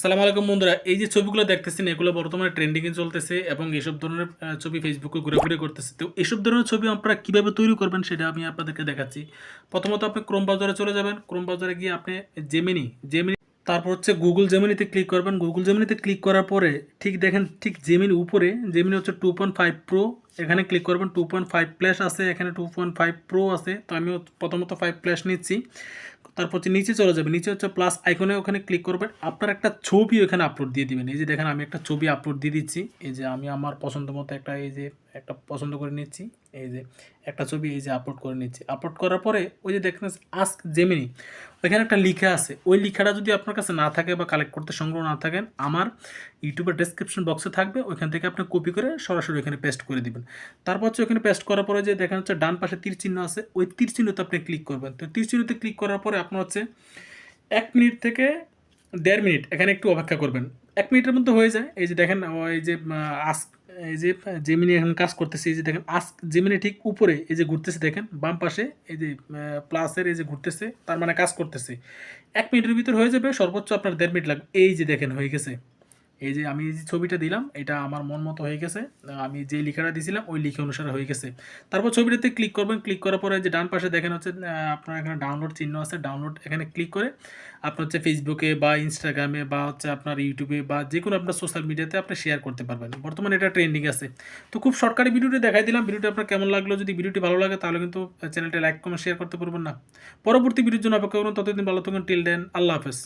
আসসালামু আলাইকুম বন্ধুরা, এই যে ছবিগুলো দেখতেছেন এগুলো বর্তমানে ট্রেন্ডিংয়ে চলতেছে এবং এসব ধরনের ছবি ফেসবুকে ঘুরে করতেছে। তো এসব ধরনের ছবি আপনারা কিভাবে তৈরি করবেন সেটা আমি আপনাদেরকে দেখাচ্ছি। প্রথমত আপনি ক্রোম ব্রাউজারে চলে যাবেন। ক্রোম ব্রাউজারে গিয়ে আপনি জেমিনি তারপর হচ্ছে গুগল জেমিনিতে ক্লিক করবেন। গুগল জেমিনিতে ক্লিক করার পরে ঠিক দেখেন, ঠিক জেমিনি উপরে জেমিনি হচ্ছে 2.5 প্রো, এখানে ক্লিক করবেন। 2.5 প্লাস আছে, এখানে 2.5 প্রো আছে। তো আমি প্রথমত 5 প্লাস নিচ্ছি। তারপর হচ্ছে নিচে চলে যাবে, নিচে হচ্ছে প্লাস আইকনে, ওখানে ক্লিক করবেন। আপনার একটা ছবি ওখানে আপলোড দিয়ে দিবেন। এই যে দেখেন আমি একটা ছবি আপলোড দিয়ে দিচ্ছি। এই যে আমি আমার পছন্দ মতো একটা পছন্দ করে নিচ্ছি। এই যে একটা ছবি এই যে আপলোড করে নিচ্ছি। আপলোড করার পরে ওই যে দেখেন আস্ক জেমিনি, ওইখানে একটা লেখা আছে। ওই লেখাটা যদি আপনার কাছে না থাকে বা কালেক্ট করতে সংগ্রহ না থাকেন, আমার ইউটিউবের ডেসক্রিপশন বক্সে থাকবে, ওইখান থেকে আপনি কপি করে সরাসরি ওখানে পেস্ট করে দিবেন। তারপর হচ্ছে ওখানে পেস্ট করার পরে যে দেখেন হচ্ছে ডান পাশে তীর চিহ্ন আছে, ওই তীর চিহ্নতে আপনি ক্লিক করবেন। তো তীর চিহ্নতে ক্লিক করার পরে আপনার হচ্ছে 1 মিনিট থেকে 1.5 মিনিট এখানে একটু অপেক্ষা করবেন। 1 মিনিটের মধ্যে হয়ে যায়। এই যে দেখেন এই যে আস্ক, এই যে জেমিনি এখন কাজ করতেছে। এই যে দেখেন আস্ক জেমিনি ঠিক উপরে এই যে ঘুরতেছে, দেখেন বাম পাশে এই যে প্লাসের এই যে ঘুরতেছে, তার মানে কাজ করতেছে। 1 মিনিটের ভিতর হয়ে যাবে, সর্বোচ্চ আপনার 1.5 মিনিট লাগবে। এই যে দেখেন হয়ে গেছে। এই যে আমি যে ছবিটা দিলাম এটা আমার মন মতো হয়ে গেছে। আমি যে লেখাটা দিয়েছিলাম ওই লেখা অনুসারে হয়ে গেছে। তারপর ছবিটাতে ক্লিক করবেন। ক্লিক করার পরে যে ডান পাশে দেখেন হচ্ছে আপনার এখানে ডাউনলোড চিহ্ন আছে। ডাউনলোড এখানে ক্লিক করে আপনার হচ্ছে ফেসবুকে বা ইনস্টাগ্রামে বা হচ্ছে আপনার ইউটিউবে বা যে কোনো আপনার সোশ্যাল মিডিয়াতে আপনি শেয়ার করতে পারবেন। বর্তমানে এটা ট্রেন্ডিং আছে। তো খুব শর্টকাটে ভিডিওটি দেখাই দিলাম। ভিডিওটি আপনার কেমন লাগলো? যদি ভিডিওটি ভালো লাগে তাহলে কিন্তু চ্যানেলটা লাইক কমেন্ট শেয়ার করতে পারবেন না। পরবর্তী ভিডিওর জন্য অপেক্ষা করুন। ততদিন ভালো থাকুন। টিল দেন, আল্লাহ হাফেজ।